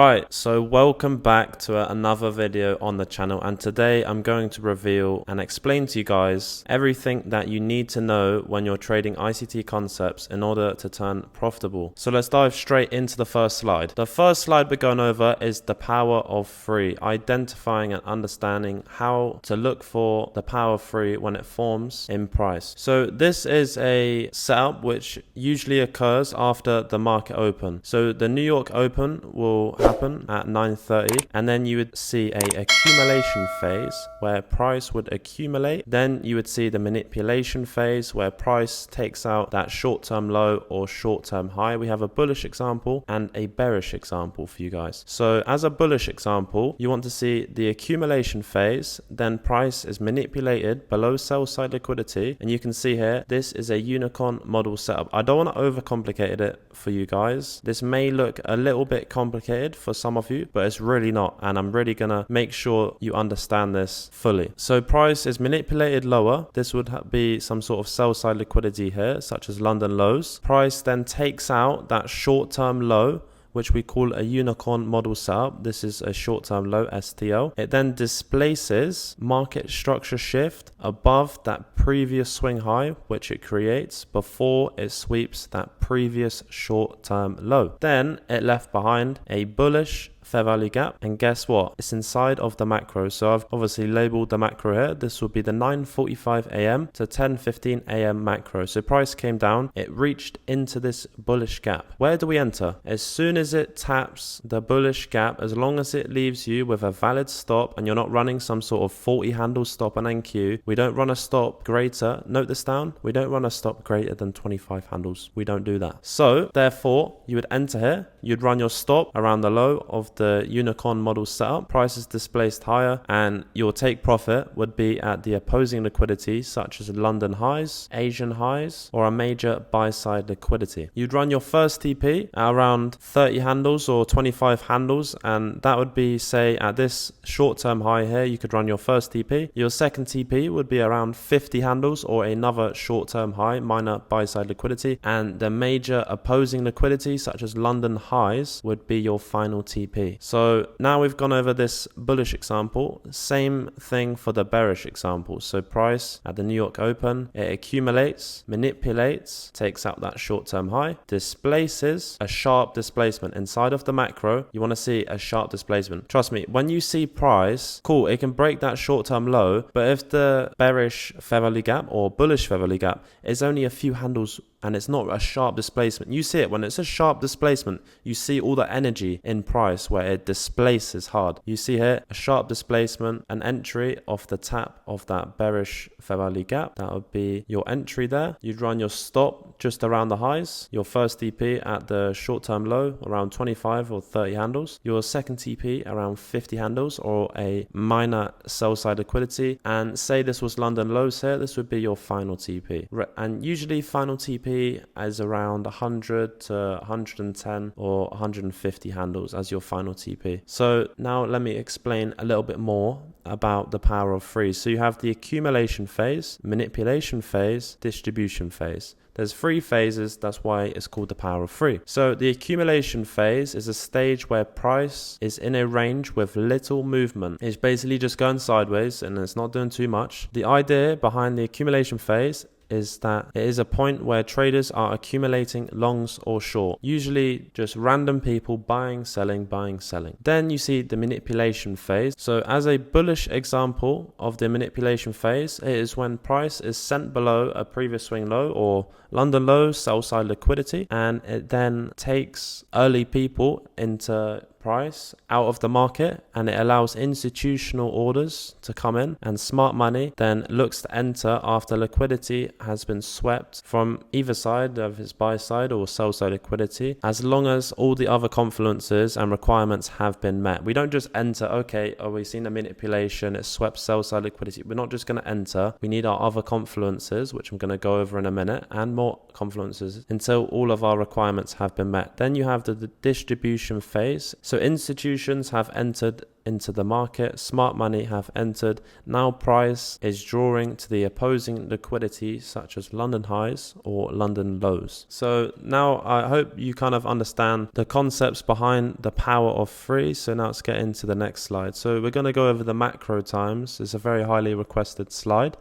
Alright, so welcome back to another video on the channel, and today I'm going to reveal and explain to you guys everything that you need to know when you're trading ICT concepts in order to turn profitable. So let's dive straight into the first slide. The first slide we're going over is the power of free, identifying and understanding how to look for the power of free when it forms in price. So this is a setup which usually occurs after the market open. So the New York Open will happen at 9:30, and then you would see a accumulation phase where price would accumulate. Then you would see the manipulation phase where price takes out that short-term low or short-term high. We have a bullish example and a bearish example for you guys. So as a bullish example, you want to see the accumulation phase, then price is manipulated below sell side liquidity, and you can see here this is a unicorn model setup. I don't want to overcomplicate it for you guys. This may look a little bit complicated for some of you, but it's really not, and I'm really gonna make sure you understand this fully. So price is manipulated lower. This would be some sort of sell side liquidity here, such as London lows. Price then takes out that short-term low, which we call a unicorn model setup. This is a short-term low, STL. It then displaces market structure shift above that previous swing high, which it creates before it sweeps that previous short-term low. Then it left behind a bullish fair value gap, and guess what? It's inside of the macro. So I've obviously labeled the macro here. This will be the 9:45 a.m. to 10:15 a.m. macro. So price came down, it reached into this bullish gap. Where do we enter? As soon as it taps the bullish gap, as long as it leaves you with a valid stop and you're not running some sort of 40 handle stop on NQ, we don't run a stop greater, note this down, we don't run a stop greater than 25 handles. We don't do that. So therefore you would enter here, you'd run your stop around the low of the unicorn model setup. Price is displaced higher, and your take profit would be at the opposing liquidity, such as London highs, Asian highs, or a major buy side liquidity. You'd run your first TP at around 30 handles or 25 handles, and that would be, say, at this short-term high here, you could run your first TP. Your second TP would be around 50 handles or another short-term high, minor buy side liquidity, and the major opposing liquidity, such as London highs, would be your final TP. So now we've gone over this bullish example. Same thing for the bearish example. So price at the New York Open, it accumulates, manipulates, takes out that short-term high, displaces a sharp displacement inside of the macro. You want to see a sharp displacement. Trust me, when you see price, cool, it can break that short-term low, but if the bearish fair value gap or bullish fair value gap is only a few handles and it's not a sharp displacement, you see it when it's a sharp displacement, you see all the energy in price where it displaces hard. You see here a sharp displacement, an entry off the tap of that bearish fair value gap. That would be your entry there. You'd run your stop just around the highs, your first TP at the short-term low around 25 or 30 handles, your second TP around 50 handles or a minor sell side liquidity, and say this was London lows here, this would be your final TP. And usually final TP is around 100 to 110 or 150 handles as your final TP. So now let me explain a little bit more about the power of free. So you have the accumulation phase, manipulation phase, distribution phase. There's 3 phases, that's why it's called the power of free. So the accumulation phase is a stage where price is in a range with little movement. It's basically just going sideways and it's not doing too much. The idea behind the accumulation phase is that it is a point where traders are accumulating longs or short, usually just random people buying, selling, buying, selling. Then you see the manipulation phase. So as a bullish example of the manipulation phase, it is when price is sent below a previous swing low or London low, sell side liquidity, and it then takes early people into price out of the market, and it allows institutional orders to come in, and smart money then looks to enter after liquidity has been swept from either side of its buy side or sell side liquidity, as long as all the other confluences and requirements have been met. We don't just enter, okay, oh, we've seen a manipulation, it swept sell side liquidity. We're not just going to enter. We need our other confluences, which I'm going to go over in a minute, and more confluences until all of our requirements have been met. Then you have the distribution phase. So institutions have entered into the market, smart money have entered. Now price is drawing to the opposing liquidity such as London highs or London lows. So now I hope you kind of understand the concepts behind the power of free. So now let's get into the next slide. So we're going to go over the macro times. It's a very highly requested slide.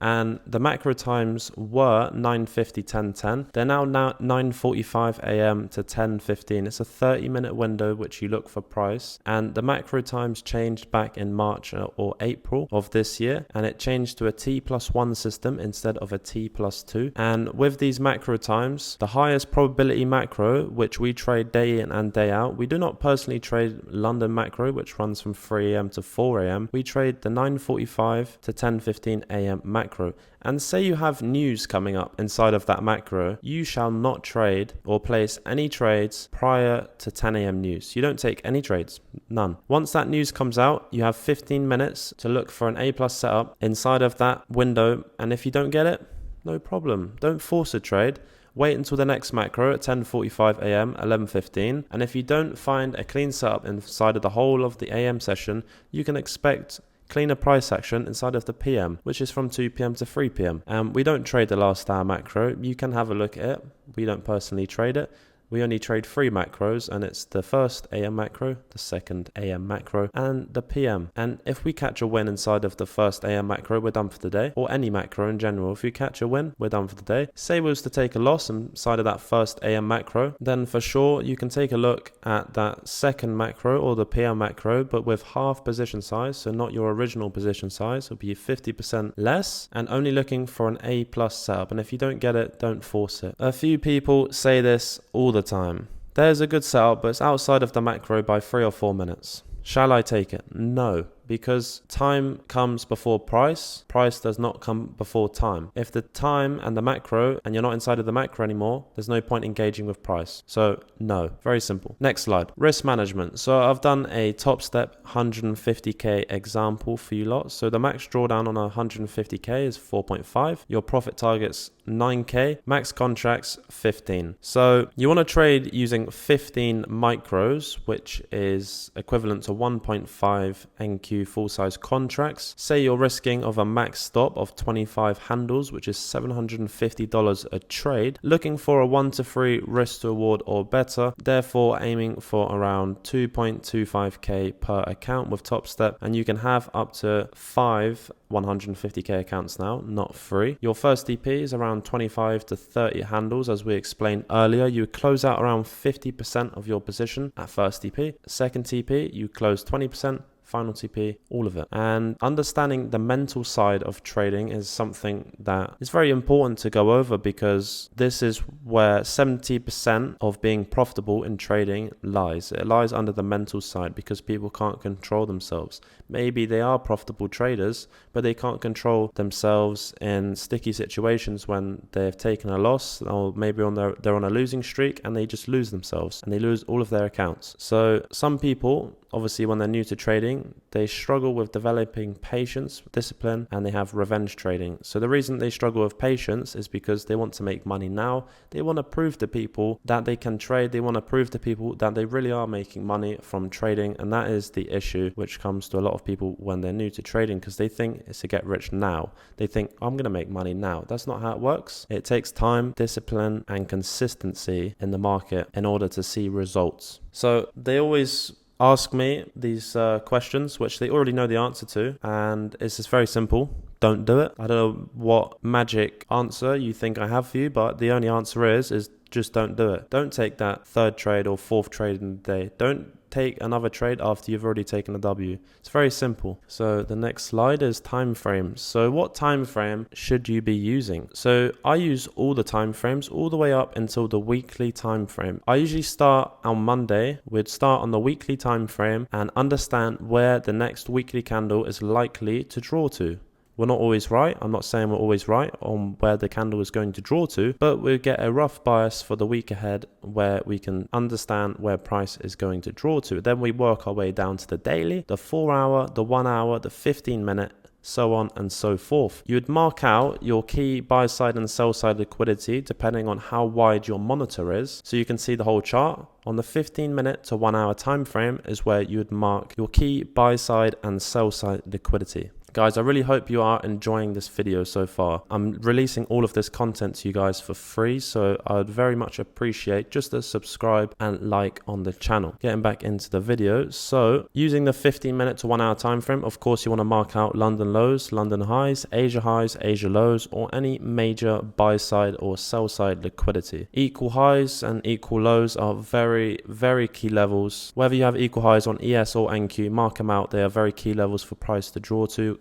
And the macro times were 9:50, 10:10. They're now 9:45 a.m. to 10:15. It's a 30-minute window which you look for price. And the macro times changed back in March or April of this year. And it changed to a T+1 system instead of a T+2. And with these macro times, the highest probability macro, which we trade day in and day out, we do not personally trade London macro, which runs from 3 a.m. to 4 a.m. We trade the 9:45 to 10:15 a.m. macro. And say you have news coming up inside of that macro, you shall not trade or place any trades prior to 10 a.m. news. You don't take any trades, none. Once that news comes out, you have 15 minutes to look for an A+ setup inside of that window. And if you don't get it, no problem. Don't force a trade. Wait until the next macro at 10:45 a.m., 11:15. And if you don't find a clean setup inside of the whole of the AM session, you can expect cleaner price action inside of the PM, which is from 2 p.m. to 3 p.m. We don't trade the last hour macro. You can have a look at it. We don't personally trade it. We only trade 3 macros, and it's the first AM macro, the second AM macro, and the PM. And if we catch a win inside of the first AM macro, we're done for the day, or any macro in general. If you catch a win, we're done for the day. Say we was to take a loss inside of that first AM macro, then for sure you can take a look at that second macro or the PM macro, but with half position size, so not your original position size. It'll be 50% less, and only looking for an A+ setup. And if you don't get it, don't force it. A few people say this all the time. There's a good setup, but it's outside of the macro by 3 or 4 minutes. Shall I take it? No, because time comes before price. Price does not come before time. If the time and the macro, and you're not inside of the macro anymore, there's no point engaging with price. So no, very simple. Next slide. Risk management. So I've done a top step 150k example for you lot. So the max drawdown on a 150k is 4.5. Your profit target's 9k, max contracts 15. So you want to trade using 15 micros, which is equivalent to 1.5 NQ full size contracts. Say you're risking of a max stop of 25 handles, which is $750 a trade, looking for a 1 to 3 risk to reward or better, therefore aiming for around 2.25k per account with Top Step, and you can have up to 5 150k accounts now, not 3. Your first TP is around 25 to 30 handles. As we explained earlier, you close out around 50% of your position at first TP. Second TP, you close 20%. Final TP, all of it. And understanding the mental side of trading is something that is very important to go over, because this is where 70% of being profitable in trading lies. It lies under the mental side, because people can't control themselves. Maybe they are profitable traders, but they can't control themselves in sticky situations when they've taken a loss, or maybe they're on a losing streak and they just lose themselves and they lose all of their accounts. So some people, obviously, when they're new to trading, they struggle with developing patience, discipline, and they have revenge trading. So the reason they struggle with patience is because they want to make money now. They want to prove to people that they can trade. They want to prove to people that they really are making money from trading. And that is the issue which comes to a lot of people when they're new to trading, because they think it's to get rich now. They think, I'm going to make money now. That's not how it works. It takes time, discipline, and consistency in the market in order to see results. So they always ask me these questions, which they already know the answer to, and it's just very simple. Don't do it. I don't know what magic answer you think I have for you, but the only answer is just don't do it. Don't take that third trade or fourth trade in the day. Don't take another trade after you've already taken a W. It's very simple. So the next slide is time frames. So what time frame should you be using? So I use all the time frames all the way up until the weekly time frame. I usually start on Monday. We'd start on the weekly time frame and understand where the next weekly candle is likely to draw to. We're not always right. I'm not saying we're always right on where the candle is going to draw to, but we'll get a rough bias for the week ahead where we can understand where price is going to draw to. Then we work our way down to the daily, the 4 hour, the 1 hour, the 15 minute, so on and so forth. You would mark out your key buy side and sell side liquidity depending on how wide your monitor is, so you can see the whole chart. On the 15-minute to 1 hour time frame is where you would mark your key buy side and sell side liquidity. Guys, I really hope you are enjoying this video so far. I'm releasing all of this content to you guys for free, so I would very much appreciate just a subscribe and like on the channel. Getting back into the video, so using the 15-minute to 1 hour time frame, of course you want to mark out London lows, London highs, Asia lows, or any major buy side or sell side liquidity. Equal highs and equal lows are very key levels. Whether you have equal highs on ES or NQ, mark them out. They are very key levels for price to draw to.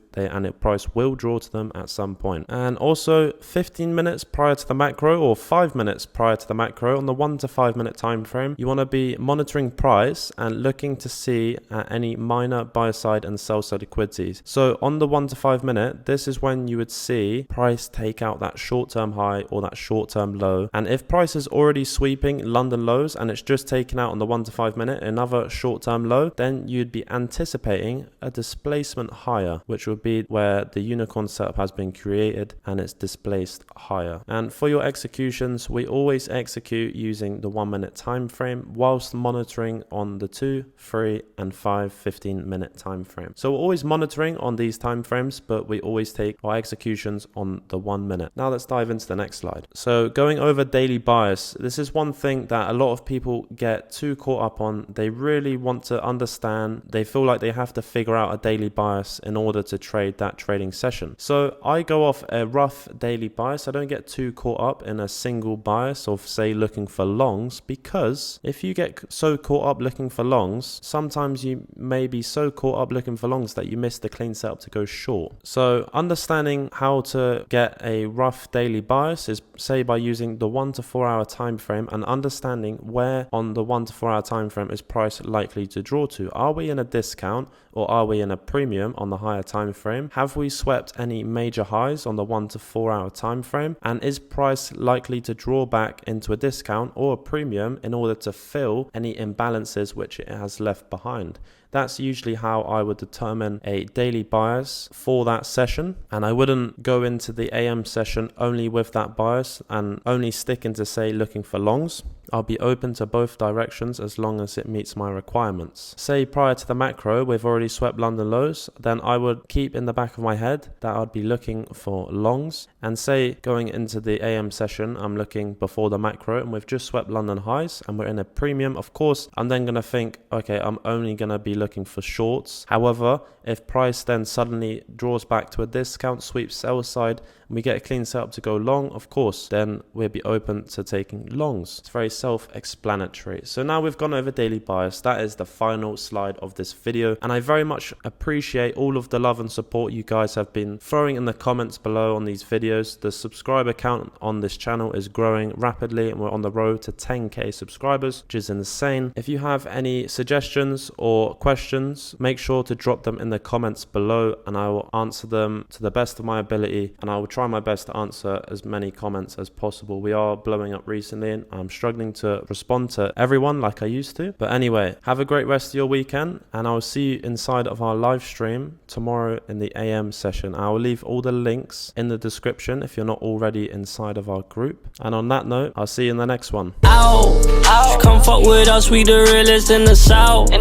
Price will draw to them at some point. And also 15 minutes prior to the macro or 5 minutes prior to the macro on the 1 to 5 minute time frame, you want to be monitoring price and looking to see any minor buy side and sell side liquidities. So on the 1 to 5 minute, this is when you would see price take out that short-term high or that short-term low. And if price is already sweeping London lows and it's just taken out on the 1 to 5 minute another short-term low, then you'd be anticipating a displacement higher, which would be where the unicorn setup has been created and it's displaced higher. And for your executions, we always execute using the 1 minute time frame whilst monitoring on the 2, 3 and 5 15-minute time frame. So we're always monitoring on these time frames, but we always take our executions on the 1 minute. Now let's dive into the next slide. So going over daily bias, this is one thing that a lot of people get too caught up on. They really want to understand, they feel like they have to figure out a daily bias in order to trade that trading session. So I go off a rough daily bias. I don't get too caught up in a single bias of say looking for longs, because if you get so caught up looking for longs, sometimes you may be so caught up looking for longs that you miss the clean setup to go short. So understanding how to get a rough daily bias is say by using the 1 to 4 hour time frame and understanding where on the 1 to 4 hour time frame is price likely to draw to. Are we in a discount or are we in a premium on the higher time frame? Have we swept any major highs on the 1 to 4 hour time frame? And is price likely to draw back into a discount or a premium in order to fill any imbalances which it has left behind? That's usually how I would determine a daily bias for that session. And I wouldn't go into the AM session only with that bias and only stick into say looking for longs. I'll be open to both directions as long as it meets my requirements. Say prior to the macro, we've already swept London lows, then I would keep in the back of my head that I'd be looking for longs. And say going into the AM session, I'm looking before the macro and we've just swept London highs and we're in a premium. Of course, I'm then going to think, okay, I'm only going to be looking for shorts. However, if price then suddenly draws back to a discount, sweeps sell side, and we get a clean setup to go long, of course, then we'll be open to taking longs. It's very self-explanatory. So now we've gone over daily bias. That is the final slide of this video. And I very much appreciate all of the love and support you guys have been throwing in the comments below on these videos. The subscriber count on this channel is growing rapidly and we're on the road to 10k subscribers, which is insane. If you have any suggestions or questions, make sure to drop them in the comments below and I will answer them to the best of my ability, and I will try my best to answer as many comments as possible. We are blowing up recently and I'm struggling to respond to everyone like I used to. But anyway, have a great rest of your weekend and I will see you inside of our live stream tomorrow in the AM session. I will leave all the links in the description if you're not already inside of our group. And on that note, I'll see you in the next one. Come fuck with us, we the realest in the south.